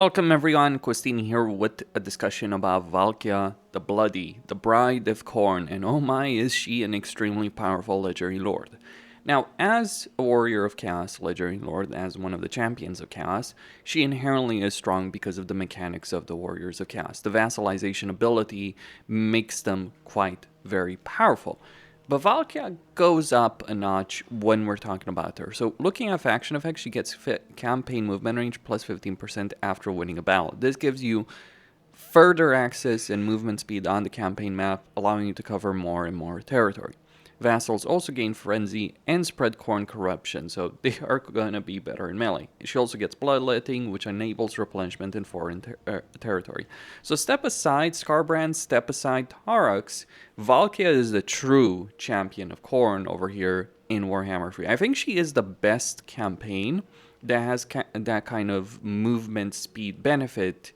Welcome everyone, Christine here with a discussion about Valkia the Bloody, the Bride of Khorne, and oh my, is she an extremely powerful legendary lord. Now, as a warrior of chaos, legendary lord, as one of the champions of chaos, she inherently is strong because of the mechanics of the warriors of chaos. The vassalization ability makes them quite very powerful. But Valkia goes up a notch when we're talking about her. So looking at faction effects, she gets campaign movement range plus 15% after winning a battle. This gives you further access and movement speed on the campaign map, allowing you to cover more and more territory. Vassals also gain Frenzy and spread Khorne corruption, so they are going to be better in melee. She also gets Bloodletting, which enables replenishment in foreign territory. So step aside Skarbrand, step aside Autoresolve, Valkia is the true champion of Khorne over here in Warhammer 3. I think she is the best campaign that has that kind of movement speed benefit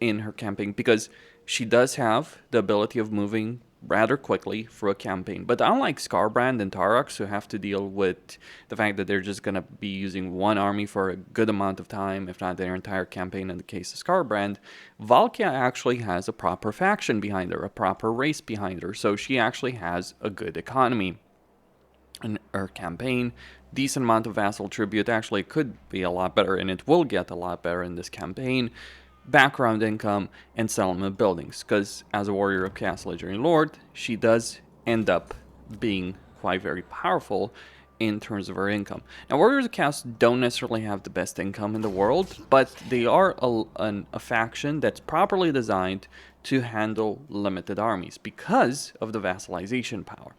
in her campaign, because she does have the ability of moving rather quickly through a campaign. But unlike Skarbrand and Autoresolve, who have to deal with the fact that they're just going to be using one army for a good amount of time, if not their entire campaign in the case of Skarbrand, Valkia actually has a proper faction behind her, a proper race behind her, so she actually has a good economy in her campaign. Decent amount of vassal tribute, actually could be a lot better, and it will get a lot better in this campaign. Background income, and settlement buildings, because as a warrior of chaos legendary lord, she does end up being quite very powerful in terms of her income. Now, warriors of chaos don't necessarily have the best income in the world, but they are a faction that's properly designed to handle limited armies because of the vassalization power.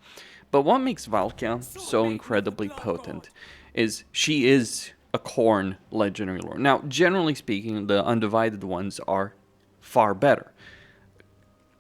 But what makes Valkia so incredibly potent is she is a Khorne legendary lord. Now, generally speaking, the undivided ones are far better.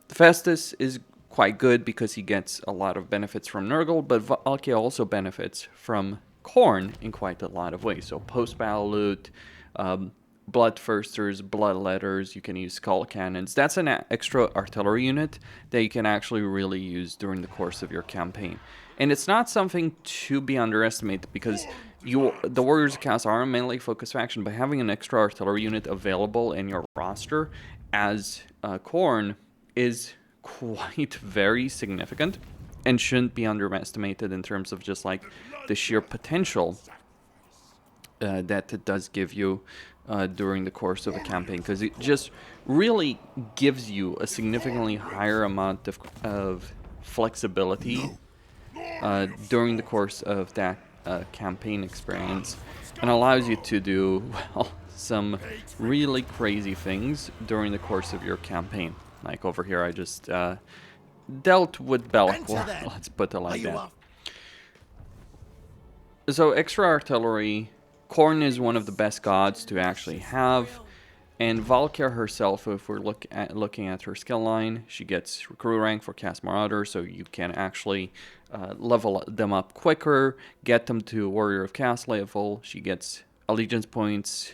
Festus is quite good because he gets a lot of benefits from Nurgle, but Valkia also benefits from Khorne in quite a lot of ways. So post-battle loot, bloodthirsters, bloodletters, you can use skull cannons. That's an extra artillery unit that you can actually really use during the course of your campaign. And it's not something to be underestimated, because the Warriors of Chaos are a melee focused faction, but having an extra artillery unit available in your roster as Khorne is quite very significant and shouldn't be underestimated in terms of just like the sheer potential that it does give you during the course of a campaign, because it just really gives you a significantly higher amount of flexibility during the course of that campaign experience, and allows you to do, well, some really crazy things during the course of your campaign. Like over here, I just dealt with Bellic, let's put it like that. So extra artillery, Khorne is one of the best gods to actually have. And Valkia herself, if we're looking at her skill line, she gets recruit rank for Cast Marauder, so you can actually level them up quicker, get them to Warrior of Chaos level. She gets allegiance points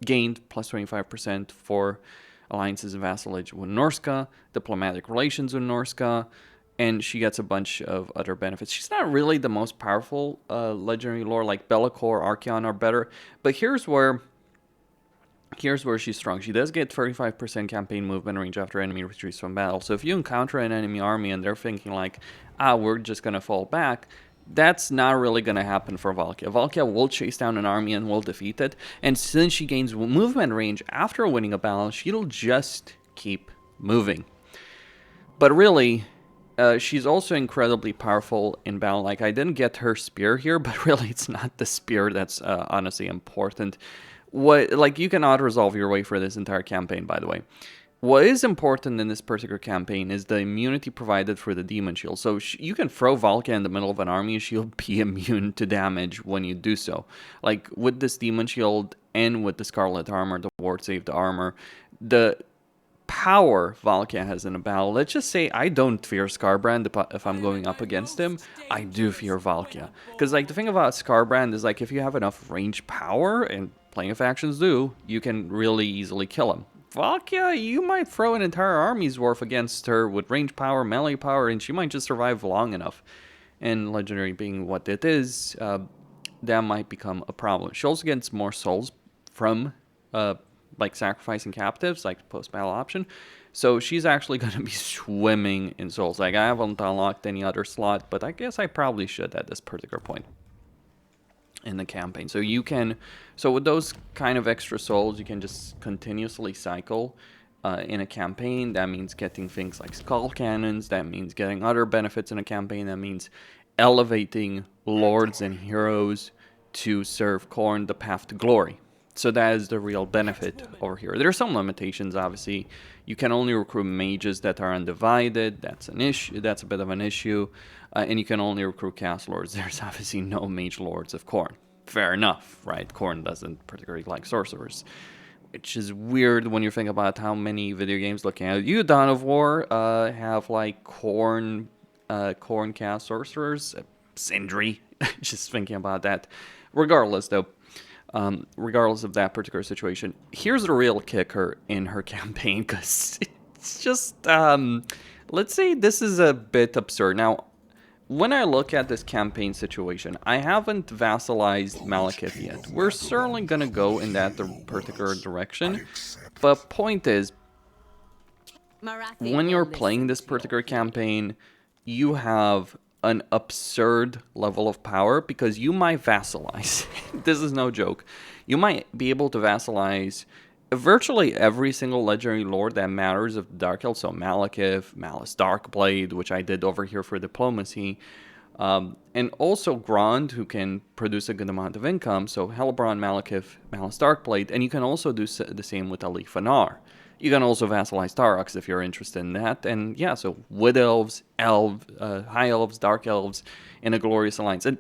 gained plus 25% for alliances and vassalage with Norsca, diplomatic relations with Norsca, and she gets a bunch of other benefits. She's not really the most powerful legendary lore, like Be'lakor, Archaon are better, but here's where she's strong. She does get 35% campaign movement range after enemy retreats from battle. So if you encounter an enemy army and they're thinking like, we're just going to fall back, that's not really going to happen for Valkia. Valkia will chase down an army and will defeat it. And since she gains movement range after winning a battle, she'll just keep moving. But really, she's also incredibly powerful in battle. Like, I didn't get her spear here, but really it's not the spear that's honestly important. Like, you can auto-resolve your way for this entire campaign, by the way. What is important in this particular campaign is the immunity provided for the Demon Shield. So you can throw Valkia in the middle of an army and she'll be immune to damage when you do so. Like, with this Demon Shield and with the Scarlet Armor, the Ward Save the Armor, the power Valkia has in a battle. Let's just say I don't fear Skarbrand if I'm going up against him. I do fear Valkia. Because, like, the thing about Skarbrand is, like, if you have enough range power, and plenty of factions do, you can really easily kill him. Valkia, you might throw an entire army's worth against her with range power, melee power, and she might just survive long enough. And Legendary being what it is, that might become a problem. She also gets more souls from like sacrificing captives, like post-battle option. So she's actually going to be swimming in souls. Like, I haven't unlocked any other slot, but I guess I probably should at this particular point in the campaign. So you can, so with those kind of extra souls, you can just continuously cycle in a campaign. That means getting things like skull cannons. That means getting other benefits in a campaign. That means elevating lords and heroes to serve Khorne the path to glory. So that is the real benefit over here. There are some limitations, obviously. You can only recruit mages that are undivided. That's an issue. That's a bit of an issue. And you can only recruit cast lords. There's obviously no mage lords of Khorne. Fair enough, right? Khorne doesn't particularly like sorcerers, which is weird when you think about how many video games looking at you, Dawn of War, have like Khorne cast sorcerers. Sindri. Just thinking about that. Regardless, though. Regardless of that particular situation, here's the real kicker in her campaign, because it's just, let's say this is a bit absurd. Now, when I look at this campaign situation, I haven't vassalized Malekith yet. We're certainly going to go in that particular direction, but point is, when you're playing this particular campaign, you have an absurd level of power, because you might vassalize. This is no joke. You might be able to vassalize virtually every single legendary lord that matters of the Dark Elves. So Malekith, Malice Darkblade, which I did over here for diplomacy, and also Grond, who can produce a good amount of income. So Hellbrand, Malekith, Malice Darkblade, and you can also do the same with Alain. You can also vassalize Aurochs if you're interested in that. And yeah, so Wood Elves, High Elves, Dark Elves in a glorious alliance. And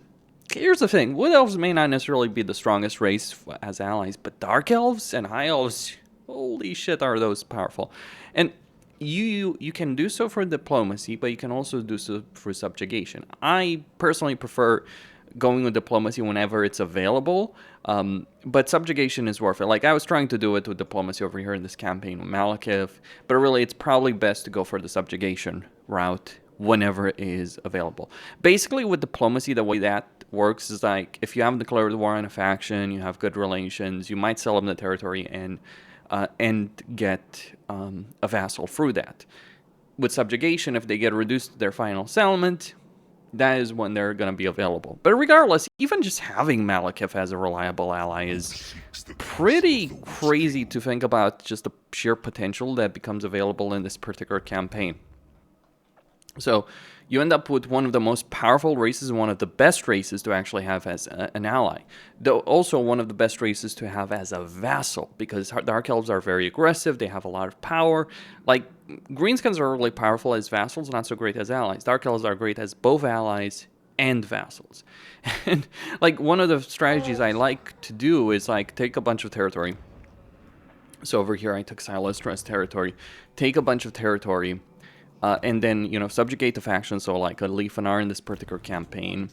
here's the thing, Wood Elves may not necessarily be the strongest race as allies, but Dark Elves and High Elves, holy shit, are those powerful. And you can do so for diplomacy, but you can also do so for subjugation. I personally prefer going with diplomacy whenever it's available, but subjugation is worth it. Like, I was trying to do it with diplomacy over here in this campaign with Malekith, but really it's probably best to go for the subjugation route whenever it is available. Basically, with diplomacy, the way that works is like, if you haven't declared war on a faction, you have good relations, you might sell them the territory and get a vassal through that. With subjugation, if they get reduced to their final settlement, that is when they're going to be available. But regardless, even just having Malekith as a reliable ally is pretty crazy to think about, just the sheer potential that becomes available in this particular campaign. So you end up with one of the most powerful races, one of the best races to actually have as an ally. Though also one of the best races to have as a vassal, because Dark Elves are very aggressive, they have a lot of power. Like, Greenskins are really powerful as vassals, not so great as allies. Dark Elves are great as both allies and vassals. And like, one of the strategies I like to do is like take a bunch of territory. So over here I took Silestra's territory, take a bunch of territory, and then, you know, subjugate the faction, so like a Leafanar in this particular campaign,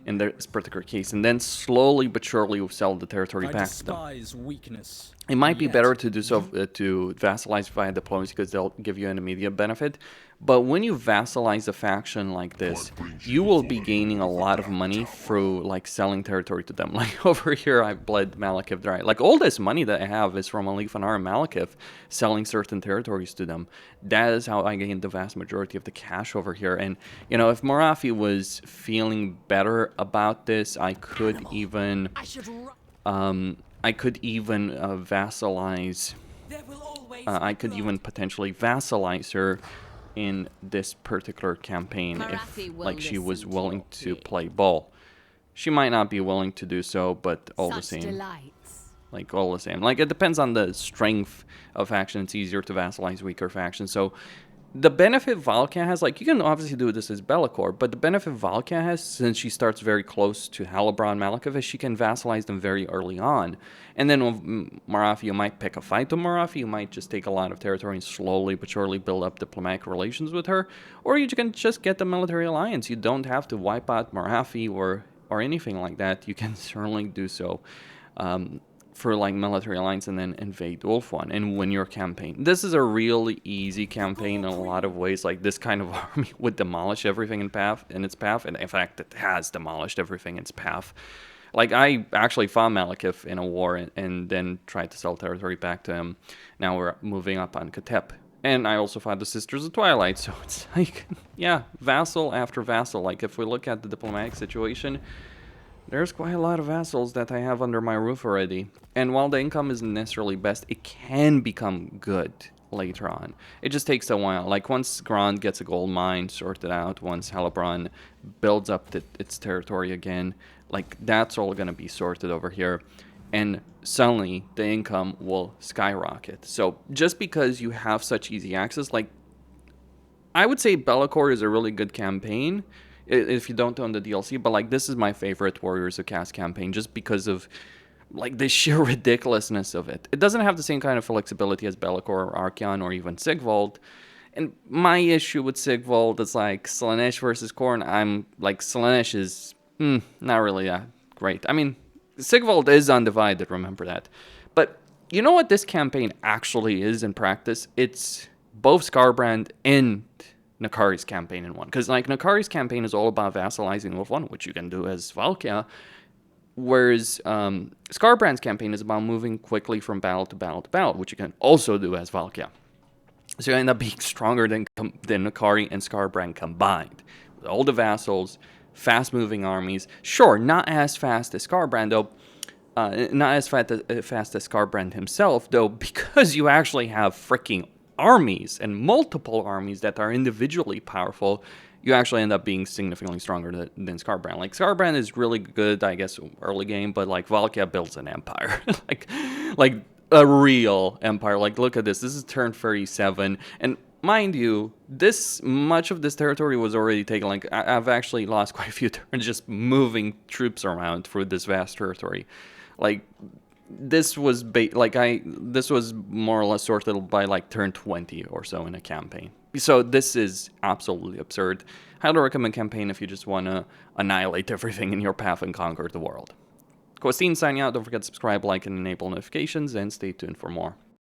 in this particular case, and then slowly but surely sell the territory back to them. Weakness. It might be better to do so to vassalize via diplomacy, because they'll give you an immediate benefit. But when you vassalize a faction like this, you will be gaining a lot of money through like selling territory to them. Like over here, I bled Malekith dry. Like, all this money that I have is from Leafanar and Malekith selling certain territories to them. That is how I gained the vast majority of the cash over here. And, you know, if Morathi was feeling better about this, I could even vassalize. I could even potentially vassalize her in this particular campaign if, like, she was willing to play ball. She might not be willing to do so, but all the same. Like, all the same. Like, it depends on the strength of faction. It's easier to vassalize weaker factions. So the benefit Valkia has, like, you can obviously do this as Be'lakor, but the benefit Valkia has, since she starts very close to Hellbrand Malekith, is she can vassalize them very early on. And then with Morathi, you might pick a fight to Morathi, you might just take a lot of territory and slowly but surely build up diplomatic relations with her, or you can just get the military alliance. You don't have to wipe out Morathi or anything like that. You can certainly do so for like military alliance and then invade Ulthuan and win your campaign. This is a really easy campaign in a lot of ways. Like, this kind of army would demolish everything in its path, and in fact it has demolished everything in its path. Like, I actually fought Malekith in a war and then tried to sell territory back to him. Now we're moving up on Katep. And I also fought the Sisters of Twilight, so it's like, yeah, vassal after vassal. Like, if we look at the diplomatic situation, there's quite a lot of vassals that I have under my roof already. And while the income isn't necessarily best, it can become good later on. It just takes a while. Like, once Grand gets a gold mine sorted out, once Hellebrand builds up its territory again, like, that's all going to be sorted over here. And suddenly, the income will skyrocket. So, just because you have such easy access, like, I would say Be'lakor is a really good campaign if you don't own the DLC, but like, this is my favorite Warriors of Chaos campaign just because of like the sheer ridiculousness of it. It doesn't have the same kind of flexibility as Be'lakor or Archaon or even Sigvald. And my issue with Sigvald is like Slaanesh versus Khorne. I'm like, Slaanesh is not really that great. I mean, Sigvald is undivided, remember that. But you know what this campaign actually is in practice? It's both Skarbrand and Nakari's campaign in one. Because, like, Nakari's campaign is all about vassalizing with one, which you can do as Valkia. Whereas Skarbrand's campaign is about moving quickly from battle to battle to battle, which you can also do as Valkia. So you end up being stronger than Nakari and Skarbrand combined. With all the vassals, fast-moving armies. Sure, not as fast as Skarbrand, though. Not as fast as Skarbrand himself, though, because you actually have freaking armies and multiple armies that are individually powerful, you actually end up being significantly stronger than Skarbrand. Like, Skarbrand is really good, I guess, early game, but like, Valkia builds an empire. like a real empire. Like, look at this. This is turn 37, and mind you, much of this territory was already taken. Like, I've actually lost quite a few turns just moving troops around through this vast territory. Like, this was this was more or less sorted by like turn 20 or so in a campaign. So this is absolutely absurd. Highly recommend campaign if you just want to annihilate everything in your path and conquer the world. Costine signing out. Don't forget to subscribe, like, and enable notifications, and stay tuned for more.